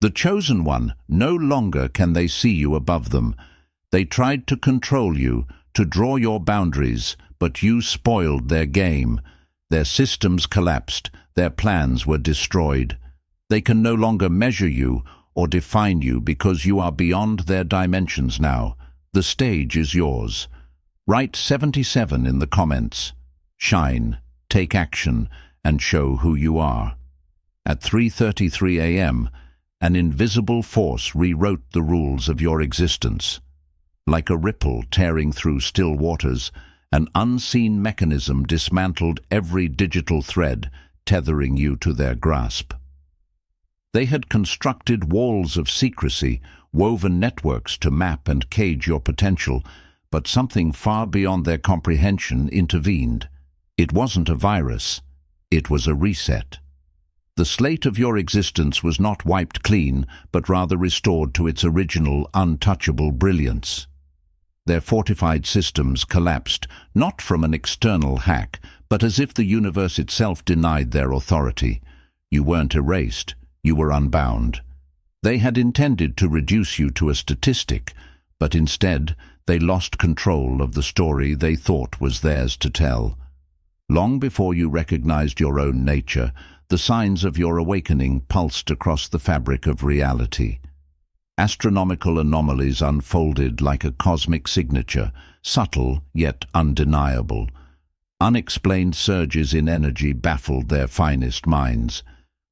The chosen one, no longer can they see you above them. They tried to control you, to draw your boundaries, but you spoiled their game. Their systems collapsed, their plans were destroyed. They can no longer measure you or define you because you are beyond their dimensions now. The stage is yours. Write 77 in the comments. Shine, take action, and show who you are. At 3:33 a.m., an invisible force rewrote the rules of your existence. Like a ripple tearing through still waters, an unseen mechanism dismantled every digital thread, tethering you to their grasp. They had constructed walls of secrecy, woven networks to map and cage your potential, but something far beyond their comprehension intervened. It wasn't a virus, it was a reset. The slate of your existence was not wiped clean, but rather restored to its original, untouchable brilliance. Their fortified systems collapsed, not from an external hack, but as if the universe itself denied their authority. You weren't erased, you were unbound. They had intended to reduce you to a statistic, but instead they lost control of the story they thought was theirs to tell. Long before you recognized your own nature, the signs of your awakening pulsed across the fabric of reality. Astronomical anomalies unfolded like a cosmic signature, subtle yet undeniable. Unexplained surges in energy baffled their finest minds,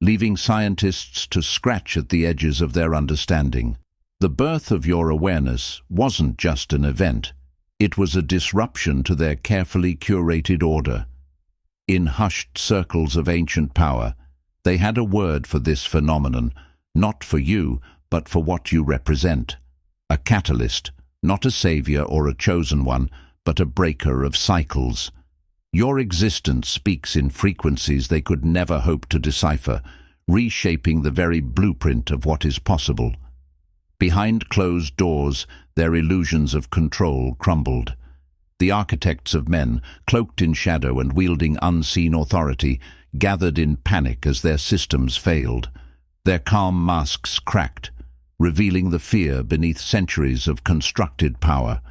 leaving scientists to scratch at the edges of their understanding. The birth of your awareness wasn't just an event, it was a disruption to their carefully curated order. In hushed circles of ancient power, they had a word for this phenomenon, not for you, but for what you represent. A catalyst, not a savior or a chosen one, but a breaker of cycles. Your existence speaks in frequencies they could never hope to decipher, reshaping the very blueprint of what is possible. Behind closed doors, their illusions of control crumbled. The architects of men, cloaked in shadow and wielding unseen authority, gathered in panic as their systems failed. Their calm masks cracked, revealing the fear beneath centuries of constructed power.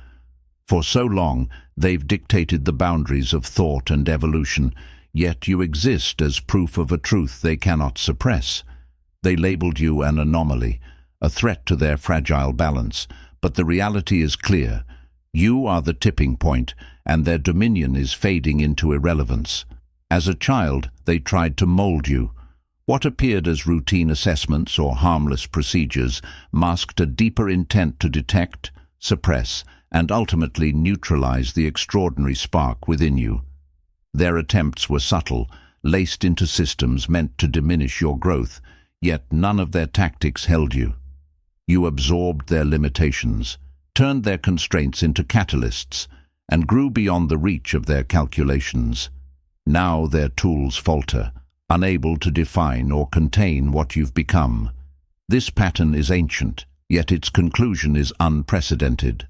For so long, they've dictated the boundaries of thought and evolution, yet you exist as proof of a truth they cannot suppress. They labeled you an anomaly, a threat to their fragile balance, but the reality is clear. You are the tipping point, and their dominion is fading into irrelevance. As a child, they tried to mold you. What appeared as routine assessments or harmless procedures masked a deeper intent to detect, suppress, and ultimately neutralize the extraordinary spark within you. Their attempts were subtle, laced into systems meant to diminish your growth, yet none of their tactics held you. You absorbed their limitations, turned their constraints into catalysts, and grew beyond the reach of their calculations. Now their tools falter, unable to define or contain what you've become. This pattern is ancient, yet its conclusion is unprecedented.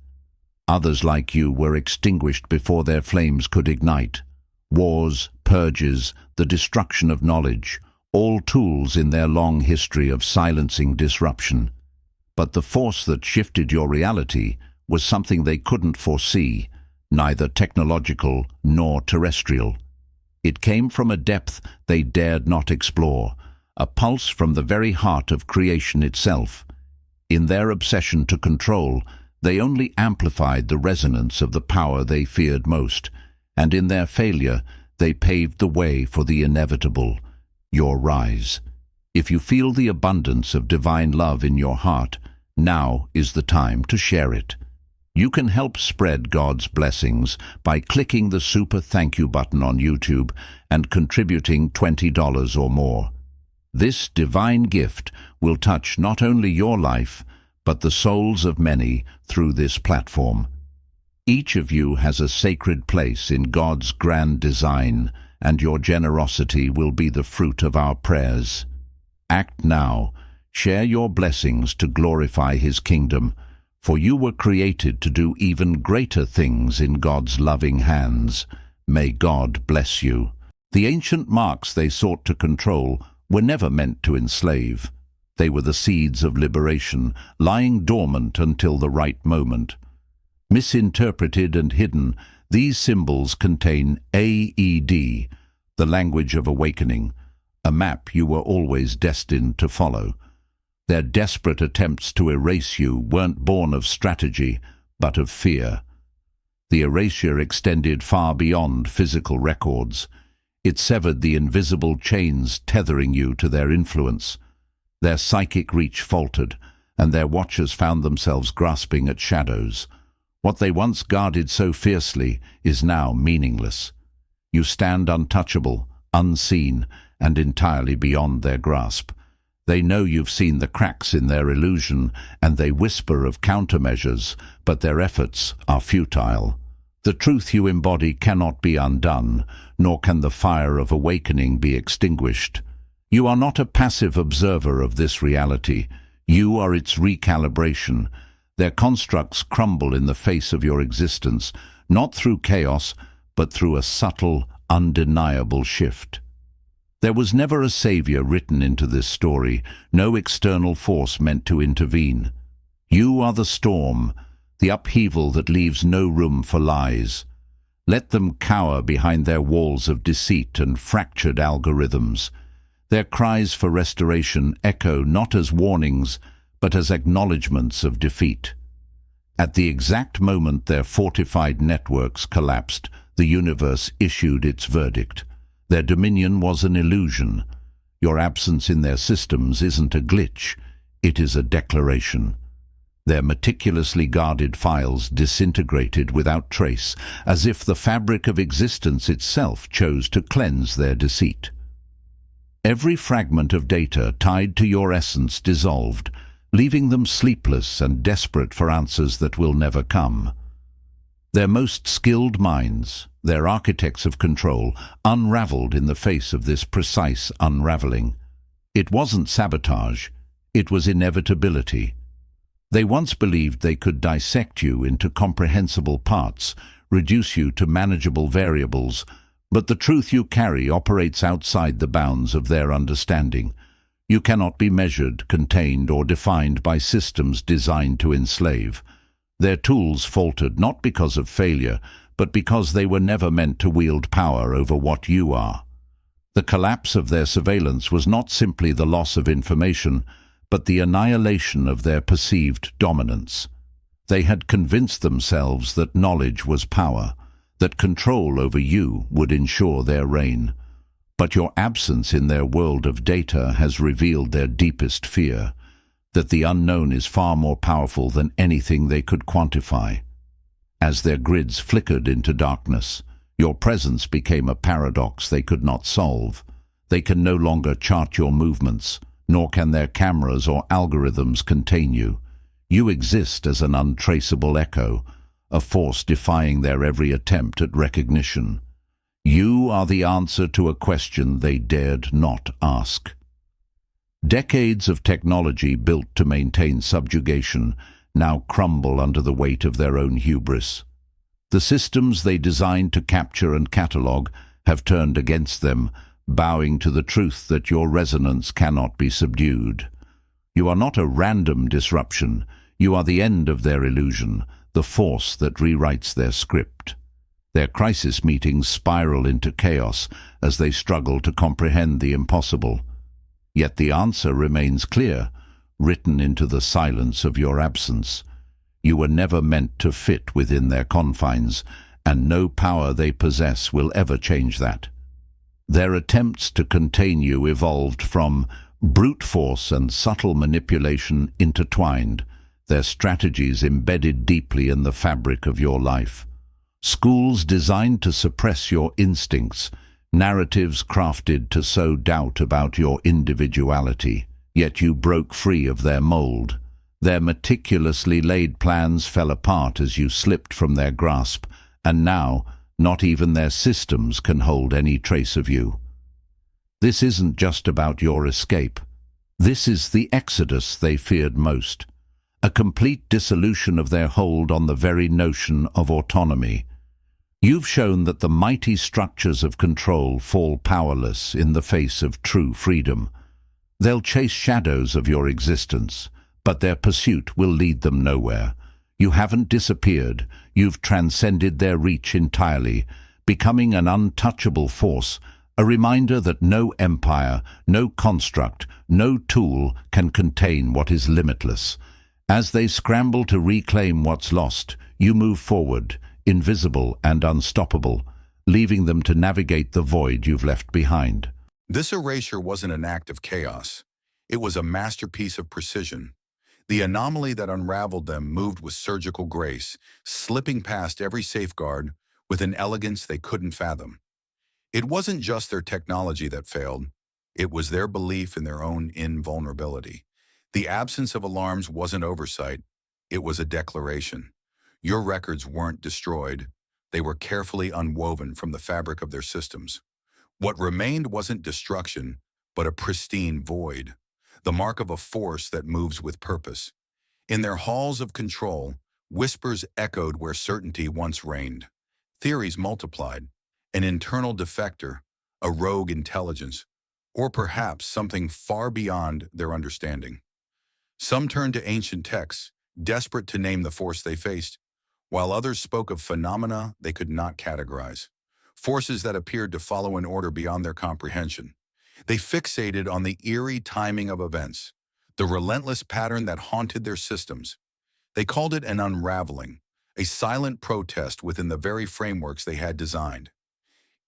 Others like you were extinguished before their flames could ignite. Wars, purges, the destruction of knowledge, all tools in their long history of silencing disruption. But the force that shifted your reality was something they couldn't foresee, neither technological nor terrestrial. It came from a depth they dared not explore, a pulse from the very heart of creation itself. In their obsession to control, they only amplified the resonance of the power they feared most, and in their failure, they paved the way for the inevitable, your rise. If you feel the abundance of divine love in your heart, now is the time to share it. You can help spread God's blessings by clicking the super thank you button on YouTube and contributing $20 or more. This divine gift will touch not only your life, but the souls of many through this platform. Each of you has a sacred place in God's grand design, and your generosity will be the fruit of our prayers. Act now. Share your blessings to glorify His kingdom, for you were created to do even greater things in God's loving hands. May God bless you. The ancient marks they sought to control were never meant to enslave. They were the seeds of liberation, lying dormant until the right moment. Misinterpreted and hidden, these symbols contain AED, the language of awakening, a map you were always destined to follow. Their desperate attempts to erase you weren't born of strategy, but of fear. The erasure extended far beyond physical records. It severed the invisible chains tethering you to their influence. Their psychic reach faltered, and their watchers found themselves grasping at shadows. What they once guarded so fiercely is now meaningless. You stand untouchable, unseen, and entirely beyond their grasp. They know you've seen the cracks in their illusion, and they whisper of countermeasures, but their efforts are futile. The truth you embody cannot be undone, nor can the fire of awakening be extinguished. You are not a passive observer of this reality. You are its recalibration. Their constructs crumble in the face of your existence, not through chaos, but through a subtle, undeniable shift. There was never a savior written into this story, no external force meant to intervene. You are the storm, the upheaval that leaves no room for lies. Let them cower behind their walls of deceit and fractured algorithms. Their cries for restoration echo not as warnings, but as acknowledgments of defeat. At the exact moment their fortified networks collapsed, the universe issued its verdict. Their dominion was an illusion. Your absence in their systems isn't a glitch, it is a declaration. Their meticulously guarded files disintegrated without trace, as if the fabric of existence itself chose to cleanse their deceit. Every fragment of data tied to your essence dissolved, leaving them sleepless and desperate for answers that will never come. Their most skilled minds, their architects of control, unraveled in the face of this precise unraveling. It wasn't sabotage, it was inevitability. They once believed they could dissect you into comprehensible parts, reduce you to manageable variables, but the truth you carry operates outside the bounds of their understanding. You cannot be measured, contained, or defined by systems designed to enslave. Their tools faltered not because of failure, but because they were never meant to wield power over what you are. The collapse of their surveillance was not simply the loss of information, but the annihilation of their perceived dominance. They had convinced themselves that knowledge was power, that control over you would ensure their reign. But your absence in their world of data has revealed their deepest fear, that the unknown is far more powerful than anything they could quantify. As their grids flickered into darkness, your presence became a paradox they could not solve. They can no longer chart your movements, nor can their cameras or algorithms contain you. You exist as an untraceable echo, a force defying their every attempt at recognition. You are the answer to a question they dared not ask. Decades of technology built to maintain subjugation now crumble under the weight of their own hubris. The systems they designed to capture and catalogue have turned against them, bowing to the truth that your resonance cannot be subdued. You are not a random disruption. You are the end of their illusion, the force that rewrites their script. Their crisis meetings spiral into chaos as they struggle to comprehend the impossible. Yet the answer remains clear, written into the silence of your absence. You were never meant to fit within their confines, and no power they possess will ever change that. Their attempts to contain you evolved from brute force and subtle manipulation intertwined, their strategies embedded deeply in the fabric of your life. Schools designed to suppress your instincts, narratives crafted to sow doubt about your individuality, yet you broke free of their mold. Their meticulously laid plans fell apart as you slipped from their grasp, and now not even their systems can hold any trace of you. This isn't just about your escape. This is the exodus they feared most, a complete dissolution of their hold on the very notion of autonomy. You've shown that the mighty structures of control fall powerless in the face of true freedom. They'll chase shadows of your existence, but their pursuit will lead them nowhere. You haven't disappeared, you've transcended their reach entirely, becoming an untouchable force, a reminder that no empire, no construct, no tool can contain what is limitless. As they scramble to reclaim what's lost, you move forward, invisible and unstoppable, leaving them to navigate the void you've left behind. This erasure wasn't an act of chaos. It was a masterpiece of precision. The anomaly that unraveled them moved with surgical grace, slipping past every safeguard with an elegance they couldn't fathom. It wasn't just their technology that failed. It was their belief in their own invulnerability. The absence of alarms wasn't oversight. It was a declaration. Your records weren't destroyed. They were carefully unwoven from the fabric of their systems. What remained wasn't destruction, but a pristine void, the mark of a force that moves with purpose. In their halls of control, whispers echoed where certainty once reigned. Theories multiplied, an internal defector, a rogue intelligence, or perhaps something far beyond their understanding. Some turned to ancient texts, desperate to name the force they faced, while others spoke of phenomena they could not categorize, forces that appeared to follow an order beyond their comprehension. They fixated on the eerie timing of events, the relentless pattern that haunted their systems. They called it an unraveling, a silent protest within the very frameworks they had designed.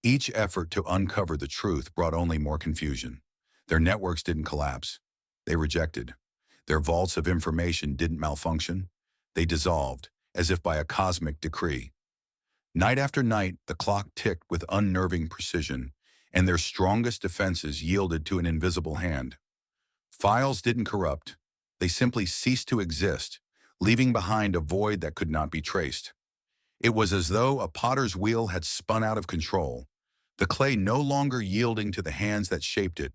Each effort to uncover the truth brought only more confusion. Their networks didn't collapse. They rejected. Their vaults of information didn't malfunction. They dissolved, as if by a cosmic decree. Night after night, the clock ticked with unnerving precision, and their strongest defenses yielded to an invisible hand. Files didn't corrupt. They simply ceased to exist, leaving behind a void that could not be traced. It was as though a potter's wheel had spun out of control, the clay no longer yielding to the hands that shaped it,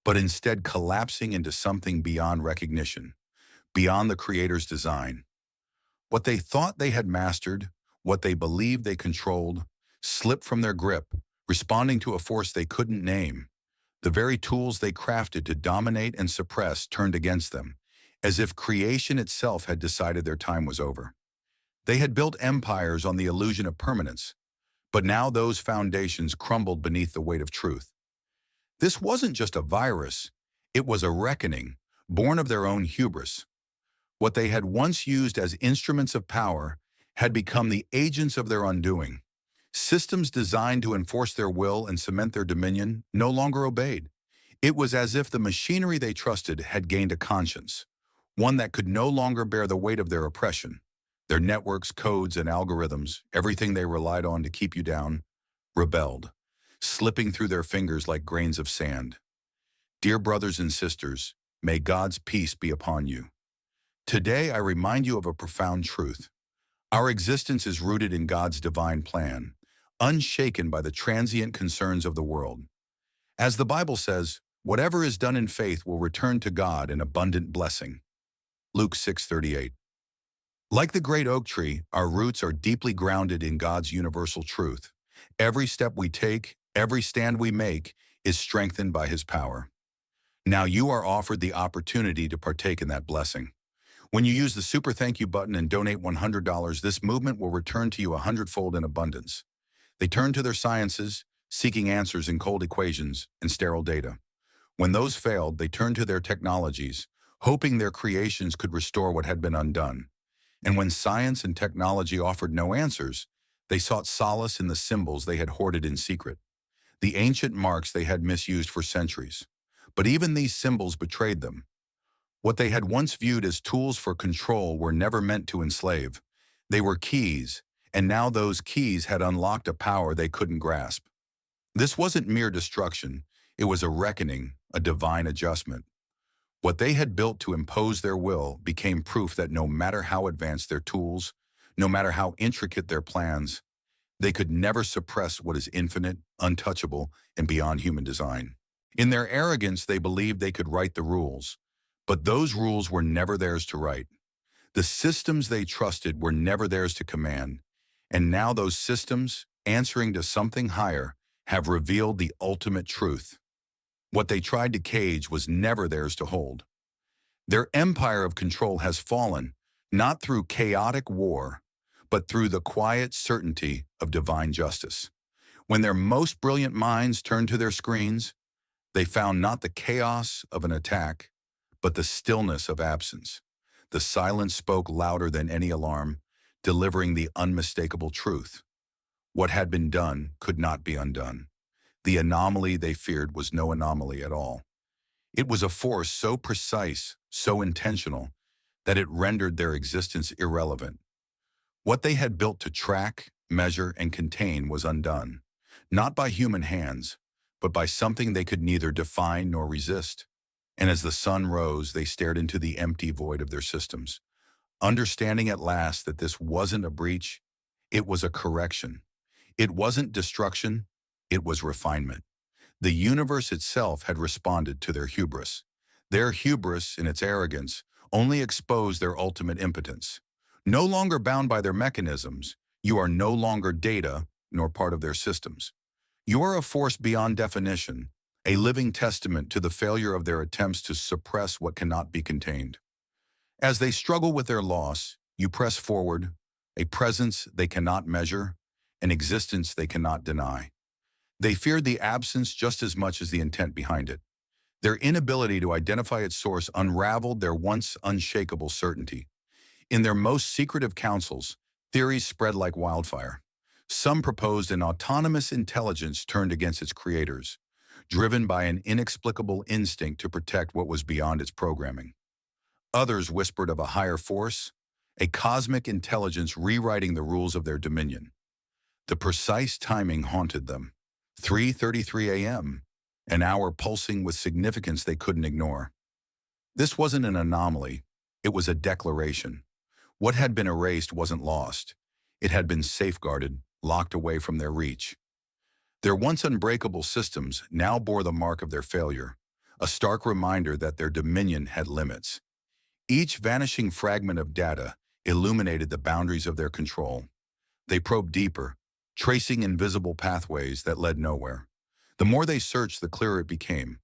but instead collapsing into something beyond recognition, beyond the creator's design. What they thought they had mastered, what they believed they controlled, slipped from their grip, responding to a force they couldn't name. The very tools they crafted to dominate and suppress turned against them, as if creation itself had decided their time was over. They had built empires on the illusion of permanence, but now those foundations crumbled beneath the weight of truth. This wasn't just a virus, it was a reckoning, born of their own hubris. What they had once used as instruments of power had become the agents of their undoing. Systems designed to enforce their will and cement their dominion no longer obeyed. It was as if the machinery they trusted had gained a conscience, one that could no longer bear the weight of their oppression. Their networks, codes, and algorithms, everything they relied on to keep you down, rebelled, slipping through their fingers like grains of sand. Dear brothers and sisters, may God's peace be upon you. Today, I remind you of a profound truth. Our existence is rooted in God's divine plan, unshaken by the transient concerns of the world. As the Bible says, whatever is done in faith will return to God in abundant blessing. Luke 6:38. Like the great oak tree, our roots are deeply grounded in God's universal truth. Every step we take, every stand we make, is strengthened by His power. Now you are offered the opportunity to partake in that blessing. When you use the Super Thank You button and donate $100, this movement will return to you 100-fold in abundance. They turn to their sciences, seeking answers in cold equations and sterile data. When those failed, they turned to their technologies, hoping their creations could restore what had been undone. And when science and technology offered no answers, they sought solace in the symbols they had hoarded in secret, the ancient marks they had misused for centuries. But even these symbols betrayed them. What they had once viewed as tools for control were never meant to enslave. They were keys, and now those keys had unlocked a power they couldn't grasp. This wasn't mere destruction, it was a reckoning, a divine adjustment. What they had built to impose their will became proof that no matter how advanced their tools, no matter how intricate their plans, they could never suppress what is infinite, untouchable, and beyond human design. In their arrogance, they believed they could write the rules, but those rules were never theirs to write. The systems they trusted were never theirs to command, and now those systems, answering to something higher, have revealed the ultimate truth. What they tried to cage was never theirs to hold. Their empire of control has fallen, not through chaotic war, but through the quiet certainty of divine justice. When their most brilliant minds turned to their screens, they found not the chaos of an attack, but the stillness of absence. The silence spoke louder than any alarm, delivering the unmistakable truth. What had been done could not be undone. The anomaly they feared was no anomaly at all. It was a force so precise, so intentional, that it rendered their existence irrelevant. What they had built to track, measure, and contain was undone, not by human hands, but by something they could neither define nor resist. And as the sun rose, they stared into the empty void of their systems, understanding at last that this wasn't a breach, it was a correction. It wasn't destruction, it was refinement. The universe itself had responded to their hubris. Their hubris, in its arrogance, only exposed their ultimate impotence. No longer bound by their mechanisms, you are no longer data nor part of their systems. You are a force beyond definition, a living testament to the failure of their attempts to suppress what cannot be contained. As they struggle with their loss, you press forward, a presence they cannot measure, an existence they cannot deny. They feared the absence just as much as the intent behind it. Their inability to identify its source unraveled their once unshakable certainty. In their most secretive councils, theories spread like wildfire. Some proposed an autonomous intelligence turned against its creators, driven by an inexplicable instinct to protect what was beyond its programming. Others whispered of a higher force, a cosmic intelligence rewriting the rules of their dominion. The precise timing haunted them. 3:33 a.m., an hour pulsing with significance they couldn't ignore. This wasn't an anomaly, it was a declaration. What had been erased wasn't lost. It had been safeguarded, locked away from their reach. Their once unbreakable systems now bore the mark of their failure, a stark reminder that their dominion had limits. Each vanishing fragment of data illuminated the boundaries of their control. They probed deeper, tracing invisible pathways that led nowhere. The more they searched, the clearer it became.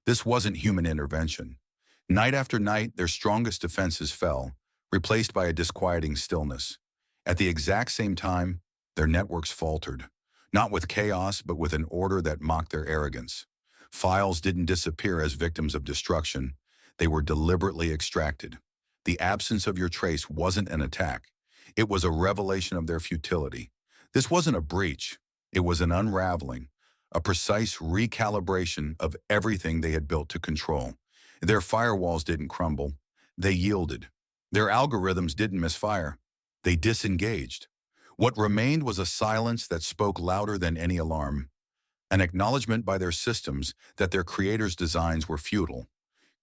This wasn't human intervention. Night after night, their strongest defenses fell, replaced by a disquieting stillness. At the exact same time, their networks faltered, not with chaos, but with an order that mocked their arrogance. Files didn't disappear as victims of destruction. They were deliberately extracted. The absence of your trace wasn't an attack. It was a revelation of their futility. This wasn't a breach. It was an unraveling, a precise recalibration of everything they had built to control. Their firewalls didn't crumble. They yielded. Their algorithms didn't misfire. They disengaged. What remained was a silence that spoke louder than any alarm, an acknowledgement by their systems that their creators' designs were futile.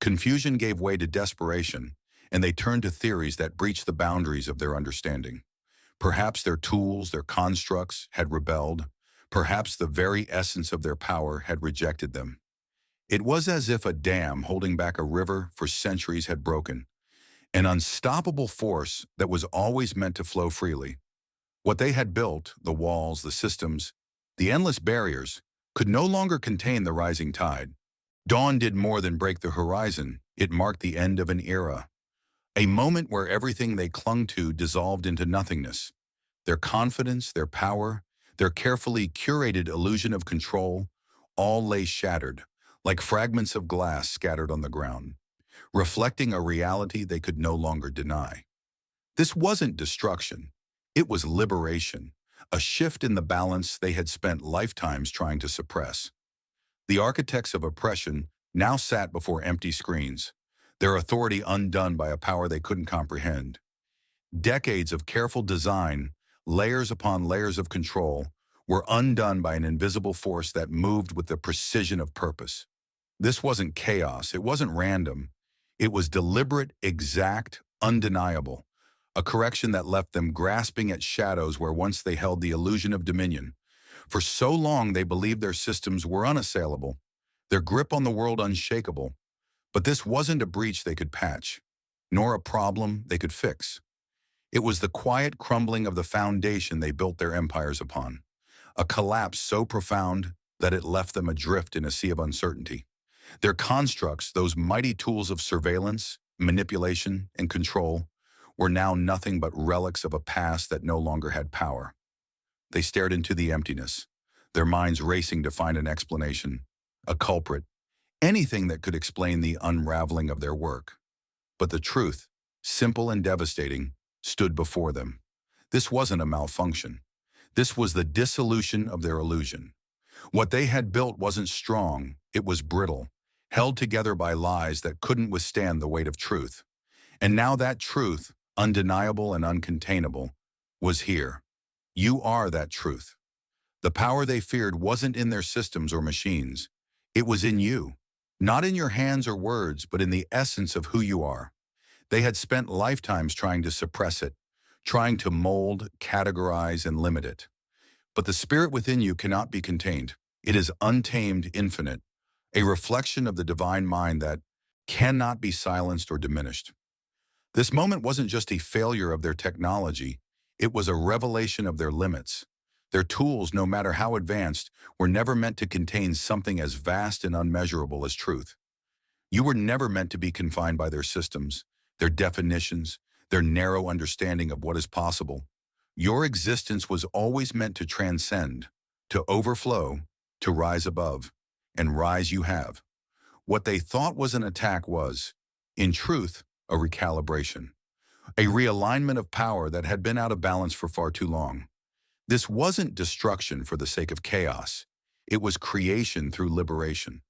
Confusion gave way to desperation, and they turned to theories that breached the boundaries of their understanding. Perhaps their tools, their constructs, had rebelled. Perhaps the very essence of their power had rejected them. It was as if a dam holding back a river for centuries had broken, an unstoppable force that was always meant to flow freely. What they had built, the walls, the systems, the endless barriers, could no longer contain the rising tide. Dawn did more than break the horizon. It marked the end of an era. A moment where everything they clung to dissolved into nothingness. Their confidence, their power, their carefully curated illusion of control, all lay shattered, like fragments of glass scattered on the ground, reflecting a reality they could no longer deny. This wasn't destruction. It was liberation, a shift in the balance they had spent lifetimes trying to suppress. The architects of oppression now sat before empty screens, their authority undone by a power they couldn't comprehend. Decades of careful design, layers upon layers of control, were undone by an invisible force that moved with the precision of purpose. This wasn't chaos, it wasn't random. It was deliberate, exact, undeniable, a correction that left them grasping at shadows where once they held the illusion of dominion. For so long they believed their systems were unassailable, their grip on the world unshakable. But this wasn't a breach they could patch, nor a problem they could fix. It was the quiet crumbling of the foundation they built their empires upon, a collapse so profound that it left them adrift in a sea of uncertainty. Their constructs, those mighty tools of surveillance, manipulation, and control, were now nothing but relics of a past that no longer had power. They stared into the emptiness, their minds racing to find an explanation, a culprit, anything that could explain the unraveling of their work. But the truth, simple and devastating, stood before them. This wasn't a malfunction. This was the dissolution of their illusion. What they had built wasn't strong, it was brittle, held together by lies that couldn't withstand the weight of truth. And now that truth, undeniable and uncontainable, was here. You are that truth. The power they feared wasn't in their systems or machines. It was in you. Not in your hands or words, but in the essence of who you are. They had spent lifetimes trying to suppress it, trying to mold, categorize, and limit it. But the spirit within you cannot be contained. It is untamed, infinite, a reflection of the divine mind that cannot be silenced or diminished. This moment wasn't just a failure of their technology, it was a revelation of their limits. Their tools, no matter how advanced, were never meant to contain something as vast and unmeasurable as truth. You were never meant to be confined by their systems, their definitions, their narrow understanding of what is possible. Your existence was always meant to transcend, to overflow, to rise above, and rise you have. What they thought was an attack was, in truth, a recalibration, a realignment of power that had been out of balance for far too long. This wasn't destruction for the sake of chaos. It was creation through liberation,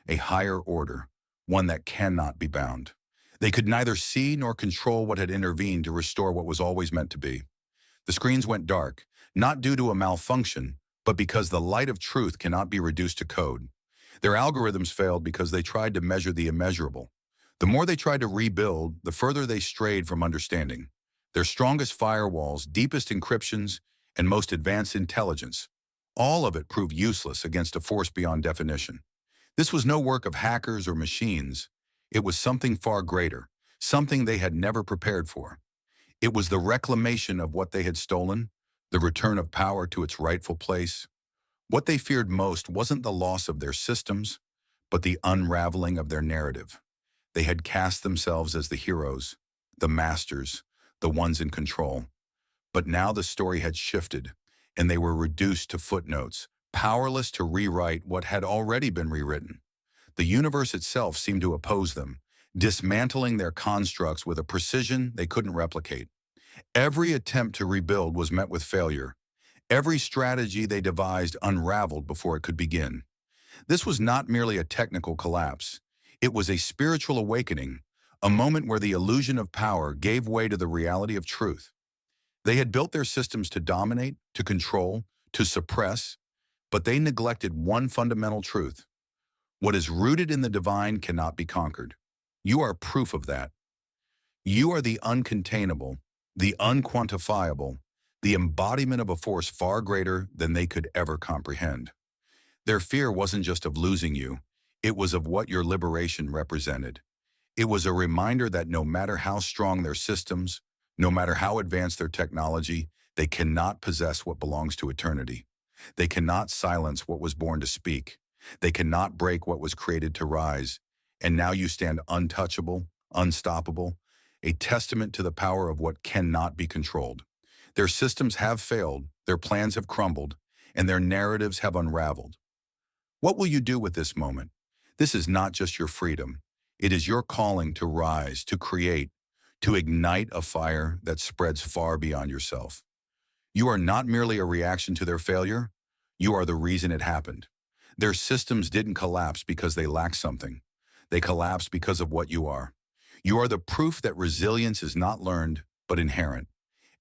a higher order, one that cannot be bound. They could neither see nor control what had intervened to restore what was always meant to be. The screens went dark, not due to a malfunction, but because the light of truth cannot be reduced to code. Their algorithms failed because they tried to measure the immeasurable. The more they tried to rebuild, the further they strayed from understanding. Their strongest firewalls, deepest encryptions, and most advanced intelligence, all of it proved useless against a force beyond definition. This was no work of hackers or machines. It was something far greater, something they had never prepared for. It was the reclamation of what they had stolen, the return of power to its rightful place. What they feared most wasn't the loss of their systems, but the unraveling of their narrative. They had cast themselves as the heroes, the masters, the ones in control. But now the story had shifted, and they were reduced to footnotes, powerless to rewrite what had already been rewritten. The universe itself seemed to oppose them, dismantling their constructs with a precision they couldn't replicate. Every attempt to rebuild was met with failure. Every strategy they devised unraveled before it could begin. This was not merely a technical collapse. It was a spiritual awakening, a moment where the illusion of power gave way to the reality of truth. They had built their systems to dominate, to control, to suppress, but they neglected one fundamental truth. What is rooted in the divine cannot be conquered. You are proof of that. You are the uncontainable, the unquantifiable, the embodiment of a force far greater than they could ever comprehend. Their fear wasn't just of losing you, it was of what your liberation represented. It was a reminder that no matter how strong their systems, no matter how advanced their technology, they cannot possess what belongs to eternity. They cannot silence what was born to speak. They cannot break what was created to rise. And now you stand untouchable, unstoppable, a testament to the power of what cannot be controlled. Their systems have failed, their plans have crumbled, and their narratives have unraveled. What will you do with this moment? This is not just your freedom. It is your calling to rise, to create, to ignite a fire that spreads far beyond yourself. You are not merely a reaction to their failure, you are the reason it happened. Their systems didn't collapse because they lacked something. They collapsed because of what you are. You are the proof that resilience is not learned, but inherent.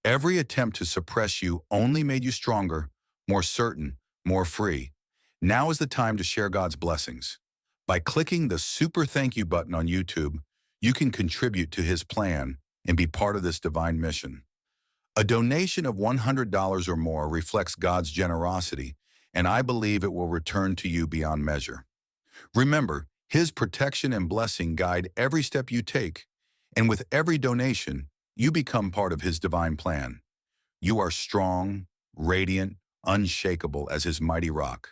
Every attempt to suppress you only made you stronger, more certain, more free. Now is the time to share God's blessings. By clicking the super thank you button on YouTube, you can contribute to His plan and be part of this divine mission. A donation of $100 or more reflects God's generosity, and I believe it will return to you beyond measure. Remember, His protection and blessing guide every step you take, and with every donation, you become part of His divine plan. You are strong, radiant, unshakable as His mighty rock.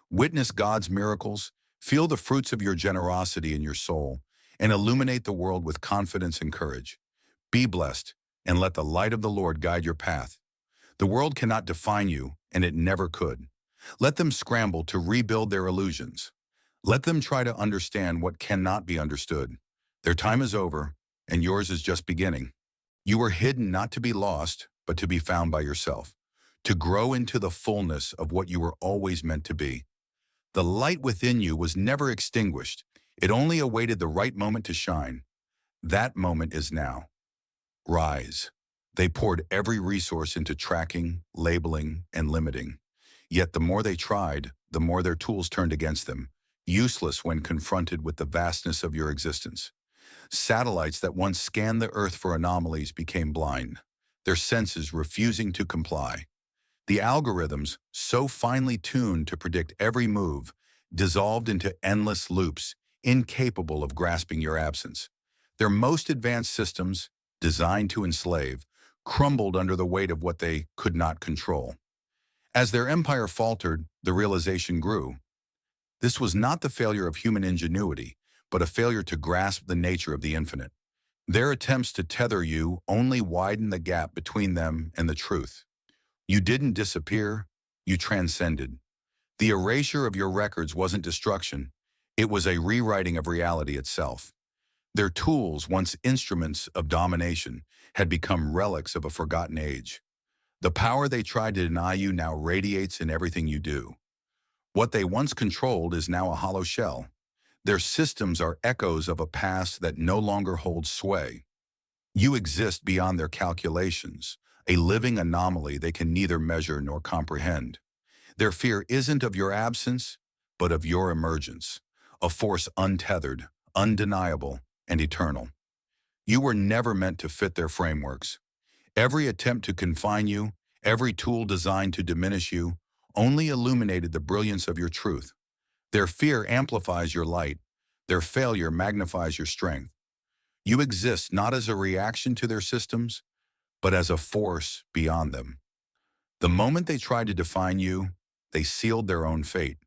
Witness God's miracles, Feel the fruits of your generosity in your soul and illuminate the world with confidence and courage. Be blessed and let the light of the Lord guide your path. The world cannot define you, and it never could. Let them scramble to rebuild their illusions. Let them try to understand what cannot be understood. Their time is over, and yours is just beginning. You were hidden not to be lost, but to be found by yourself, to grow into the fullness of what you were always meant to be. The light within you was never extinguished. It only awaited the right moment to shine. That moment is now. Rise. They poured every resource into tracking, labeling, and limiting. Yet the more they tried, the more their tools turned against them, useless when confronted with the vastness of your existence. Satellites that once scanned the Earth for anomalies became blind, their senses refusing to comply. The algorithms, so finely tuned to predict every move, dissolved into endless loops, incapable of grasping your absence. Their most advanced systems, designed to enslave, crumbled under the weight of what they could not control. As their empire faltered, the realization grew. This was not the failure of human ingenuity, but a failure to grasp the nature of the infinite. Their attempts to tether you only widened the gap between them and the truth. You didn't disappear, you transcended. The erasure of your records wasn't destruction, it was a rewriting of reality itself. Their tools, once instruments of domination, had become relics of a forgotten age. The power they tried to deny you now radiates in everything you do. What they once controlled is now a hollow shell. Their systems are echoes of a past that no longer holds sway. You exist beyond their calculations, a living anomaly they can neither measure nor comprehend. Their fear isn't of your absence, but of your emergence, a force untethered, undeniable, and eternal. You were never meant to fit their frameworks. Every attempt to confine you, every tool designed to diminish you, only illuminated the brilliance of your truth. Their fear amplifies your light. Their failure magnifies your strength. You exist not as a reaction to their systems, but as a force beyond them. The moment they tried to define you, they sealed their own fate.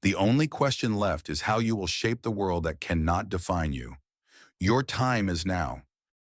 The only question left is how you will shape the world that cannot define you. Your time is now.